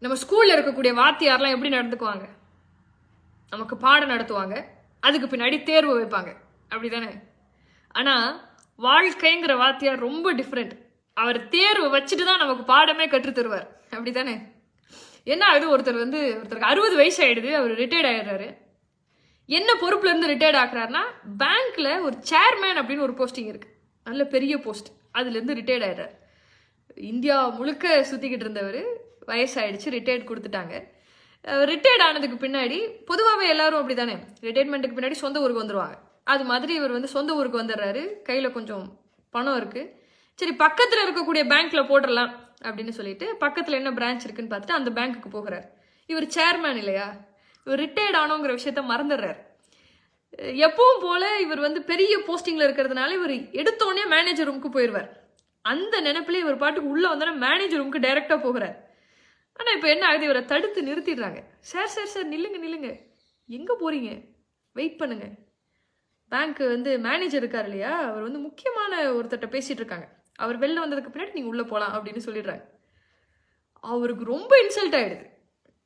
நம்ம ஸ்கூல்ல இருக்கக்கூடிய வாத்தியார்லாம் எப்படி நடந்துக்குவாங்க? நமக்கு பாடம் நடத்துவாங்க, அதுக்கு பின்னாடி தேர்வு வைப்பாங்க, அப்படிதானே? ஆனா வாழ்க்கைங்கிற வாத்தியார் ரொம்ப டிஃப்ரெண்ட். அவர் தேர்வு வச்சுட்டு தான் நமக்கு பாடமே கற்று தருவார், அப்படிதானே? என்ன ஆகுது, ஒருத்தருக்கு 60 வயசு ஆயிடுது, அவர் ரிட்டையர்ட் ஆயிடுறாரு. என்ன பொறுப்புல இருந்து ரிட்டையர்ட் ஆக்குறாருன்னா, பேங்க்ல ஒரு சேர்மேன் அப்படின்னு ஒரு போஸ்டிங் இருக்கு, நல்ல பெரிய போஸ்ட், அதுல இருந்து ரிட்டையர்ட் ஆயிடுறாரு. இந்தியா முழுக்க சுத்திக்கிட்டு இருந்தவர் வயசாயிடுச்சு, ரிட்டையர்ட் கொடுத்துட்டாங்க. ரிட்டையர்ட் ஆனதுக்கு பின்னாடி பொதுவாகவே எல்லாரும் அப்படிதானே, ரிட்டையர்மெண்ட்டுக்கு பின்னாடி சொந்த ஊருக்கு வந்துருவாங்க. அது மாதிரி இவர் சொந்த ஊருக்கு வந்துடுறாரு, கையில கொஞ்சம் பணம் இருக்கு. சரி, பக்கத்துல இருக்கக்கூடிய பேங்க்ல போட்டுடலாம் அப்படின்னு சொல்லிட்டு பக்கத்துல என்ன பிரான்ச் இருக்குன்னு பார்த்துட்டு அந்த பேங்க்குக்கு போகிறார். இவர் சேர்மேன் இல்லையா, இவர் ரிட்டையர்ட் ஆனோங்கிற விஷயத்த மறந்துடுறாரு. எப்பவும் போல இவர் பெரிய போஸ்டிங்ல இருக்கிறதுனால இவர் எடுத்தோடனே மேனேஜர் ரூமுக்கு போயிடுவார். அந்த நினைப்பிலே இவர் பாட்டுக்கு உள்ள வந்தோன்னா மேனேஜர் ரூமுக்கு டைரக்டா போகிறார். ஆனா இப்ப என்ன ஆகுது, இவரை தடுத்து நிறுத்திடுறாங்க. சார் சார் சார், நில்லுங்க, எங்க போறீங்க, வெயிட் பண்ணுங்க. பேங்க் மேனேஜர் இருக்காரு இல்லையா, அவர் முக்கியமான ஒருத்தட்ட பேசிட்டு இருக்காங்க, அவர் வெளில வந்ததுக்கு பின்னாடி நீங்க உள்ள போலாம் அப்படின்னு சொல்லிடுறாங்க. அவருக்கு ரொம்ப இன்சல்ட் ஆயிடுது.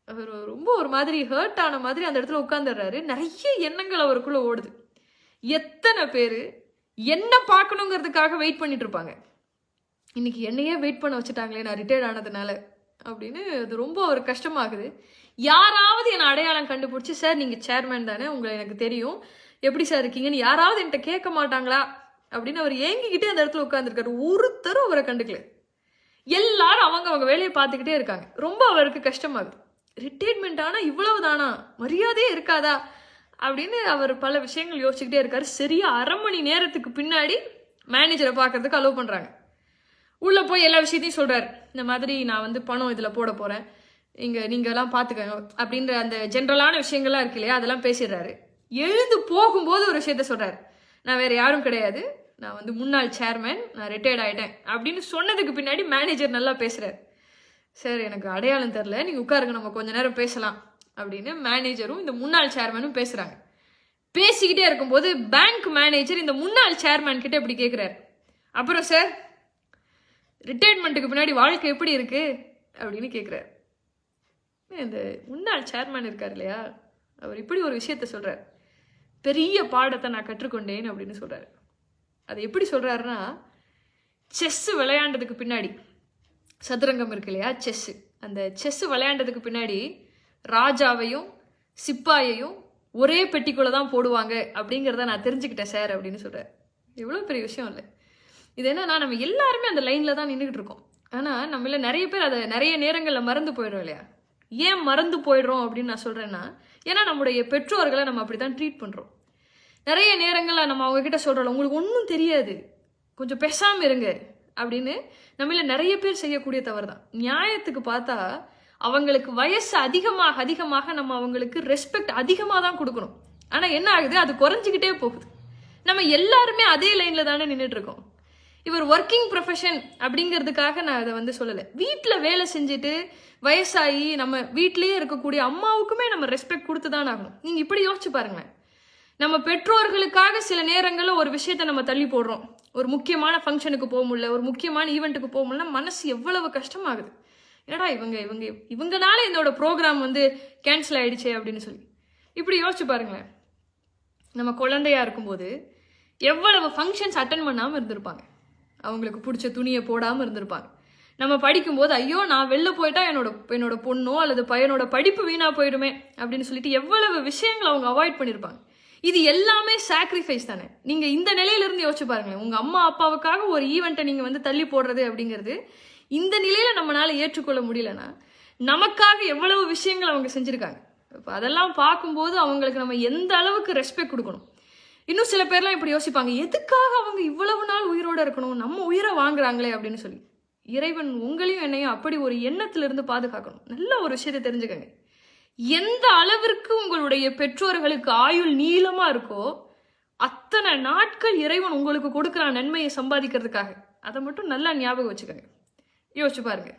அவர் ரொம்ப ஒரு மாதிரி ஹர்ட் ஆன மாதிரி அந்த இடத்துல உட்கார்ந்துடுறாரு. நிறைய எண்ணங்கள் அவருக்குள்ள ஓடுது. எத்தனை பேரு என்ன பார்க்கணுங்கிறதுக்காக வெயிட் பண்ணிட்டு இருப்பாங்க, இன்னைக்கு என்னையே வெயிட் பண்ண வச்சுட்டாங்களே நான் ரிட்டையர்ட் ஆனதுனால அப்படின்னு. அது ரொம்ப ஒரு கஷ்டமாகுது. யாராவது என்னை அடையாளம் கண்டுபிடிச்சி, சார் நீங்க சேர்மேன் தானே, உங்களை எனக்கு தெரியும், எப்படி சார் இருக்கீங்கன்னு யாராவது என்கிட்ட கேட்க மாட்டாங்களா அப்படின்னு அவர் ஏங்கிக்கிட்டே அந்த இடத்துல உட்கார்ந்துருக்காரு. ஒருத்தரும் அவரை கண்டுக்கல. எல்லாரும் அவங்க வேலையை பார்த்துக்கிட்டே இருக்காங்க. ரொம்ப அவருக்கு கஷ்டமாகுது. ரிட்டையர்மெண்ட் ஆனா இவ்வளவு தானா, மரியாதையே இருக்காதா அப்படின்னு அவர் பல விஷயங்கள் யோசிச்சுக்கிட்டே இருக்காரு. சரியா 1/2 மணி நேரத்துக்கு பின்னாடி மேனேஜரை பார்க்கறதுக்கு அலோவ் பண்றாங்க. உள்ள போய் எல்லா விஷயத்தையும் சொல்றாரு. இந்த மாதிரி நான் பணம் இதுல போட போறேன், நீங்க எல்லாம் பாத்துக்கங்க அப்படின்ற அந்த ஜென்ரலான விஷயங்கள்லாம் இருக்கு இல்லையா, அதெல்லாம் பேசிடுறாரு. எழுந்து போகும்போது ஒரு விஷயத்த சொல்றாரு, நான் வேற யாரும் கிடையாது, நான் முன்னாள் சேர்மேன், நான் ரிட்டையர்ட் ஆயிட்டேன் அப்படின்னு சொன்னதுக்கு பின்னாடி மேனேஜர் நல்லா பேசுறாரு. சார் எனக்கு அடையாளம் தெரியல, நீங்க உட்காருங்க, நம்ம கொஞ்ச நேரம் பேசலாம் அப்படின்னு மேனேஜரும் இந்த முன்னாள் சேர்மேனும் பேசுறாங்க. பேசிக்கிட்டே இருக்கும்போது பேங்க் மேனேஜர் இந்த முன்னாள் சேர்மேன் கிட்ட இப்படி கேட்கிறாரு, அப்புறம் சார் ரிட்டையர்மெண்ட்டுக்கு பின்னாடி வாழ்க்கை எப்படி இருக்கு அப்படின்னு கேட்குறாரு. இந்த முன்னாள் சேர்மேன் இருக்கார் இல்லையா, அவர் இப்படி ஒரு விஷயத்த சொல்றாரு, பெரிய பாடத்தை நான் கற்றுக்கொண்டேன் அப்படின்னு சொல்றாரு. அது எப்படி சொல்றாருன்னா, செஸ் விளையாண்டதுக்கு பின்னாடி, சதுரங்கம் இருக்கு இல்லையா, செஸ், அந்த செஸ் விளையாண்டதுக்கு பின்னாடி ராஜாவையும் சிப்பாயையும் ஒரே பெட்டிக்குள்ள தான் போடுவாங்க அப்படிங்கிறத நான் தெரிஞ்சுக்கிட்டேன் சார் அப்படின்னு சொல்றாரு. எவ்வளவு பெரிய விஷயம் இல்லை இது? என்னன்னா, நம்ம எல்லாருமே அந்த லைன்ல தான் நின்றுட்டு இருக்கோம். ஆனா நம்மள நிறைய பேர் அதை நிறைய நேரங்கள்ல மறந்து போயிடும் இல்லையா. ஏன் மறந்து போயிடுறோம் அப்படின்னு நான் சொல்றேன்னா, ஏன்னா நம்முடைய பெற்றோர்களை நம்ம அப்படித்தான் ட்ரீட் பண்றோம். நிறைய நேரங்கள்ல நம்ம அவங்க கிட்ட சொல்றோம், உங்களுக்கு ஒன்றும் தெரியாது, கொஞ்சம் பேசாம இருங்க அப்படின்னு. நம்மள நிறைய பேர் செய்யக்கூடிய தவறு தான். நியாயத்துக்கு பார்த்தா அவங்களுக்கு வயசு அதிகமாக அதிகமாக நம்ம அவங்களுக்கு ரெஸ்பெக்ட் அதிகமாக தான் கொடுக்கணும். ஆனா என்ன ஆகுது, அது குறைஞ்சிக்கிட்டே போகுது. நம்ம எல்லாருமே அதே லைன்ல தானே நின்றுட்டு இருக்கோம். இவர் ஒர்க்கிங் ப்ரொஃபஷன் அப்படிங்கிறதுக்காக நான் அதை சொல்லலை. வீட்டில் வேலை செஞ்சுட்டு வயசாகி நம்ம வீட்லேயே இருக்கக்கூடிய அம்மாவுக்குமே நம்ம ரெஸ்பெக்ட் கொடுத்து தான் ஆகணும். நீங்கள் இப்படி யோசிச்சு பாருங்களேன், நம்ம பெற்றோர்களுக்காக சில நேரங்களில் ஒரு விஷயத்த நம்ம தள்ளி போடுறோம். ஒரு முக்கியமான ஃபங்க்ஷனுக்கு போக முடியல, ஒரு முக்கியமான ஈவெண்ட்டுக்கு போக முடியல, மனசு எவ்வளவு கஷ்டமாகுது. என்னடா இவங்கனால என்னோட ப்ரோக்ராம் கேன்சல் ஆயிடுச்சே அப்படின்னு சொல்லி இப்படி யோசிச்சு பாருங்களேன். நம்ம குழந்தையா இருக்கும்போது எவ்வளவு ஃபங்க்ஷன்ஸ் அட்டன் பண்ணாமல் இருந்திருப்பாங்க, அவங்களுக்கு பிடிச்ச துணியை போடாமல் இருந்திருப்பாங்க. நம்ம படிக்கும்போது ஐயோ நான் வெளில போயிட்டா என்னோட பொண்ணோ அல்லது பையனோட படிப்பு வீணா போயிடுமே அப்படின்னு சொல்லிட்டு எவ்வளவு விஷயங்களை அவங்க அவாய்ட் பண்ணியிருப்பாங்க. இது எல்லாமே சாக்ரிஃபைஸ் தானே. நீங்க இந்த நிலையிலிருந்து யோசிச்சு பாருங்களேன், உங்க அம்மா அப்பாவுக்காக ஒரு ஈவெண்ட்டை நீங்க தள்ளி போடுறது அப்படிங்கிறது இந்த நிலையில நம்மளால ஏற்றுக்கொள்ள முடியலன்னா, நமக்காக எவ்வளவு விஷயங்கள் அவங்க செஞ்சிருக்காங்க. இப்போ அதெல்லாம் பார்க்கும்போது அவங்களுக்கு நம்ம எந்த அளவுக்கு ரெஸ்பெக்ட் கொடுக்கணும். இன்னும் சில பேர்லாம் இப்படி யோசிப்பாங்க, எதுக்காக அவங்க இவ்வளவு நாள் உயிரோட இருக்கணும், நம்ம உயிரை வாங்குறாங்களே அப்படின்னு சொல்லி. இறைவன் உங்களையும் என்னையும் அப்படி ஒரு எண்ணத்திலிருந்து பாதுகாக்கணும். நல்ல ஒரு விஷயத்தை தெரிஞ்சுக்கங்க, எந்த அளவிற்கு உங்களுடைய பெற்றோர்களுக்கு ஆயுள் நீளமா இருக்கோ அத்தனை நாட்கள் இறைவன் உங்களுக்கு கொடுக்குற நன்மையை சம்பாதிக்கிறதுக்காக. அதை மட்டும் நல்லா ஞாபகம் வச்சுக்கோங்க, யோசிச்சு பாருங்க.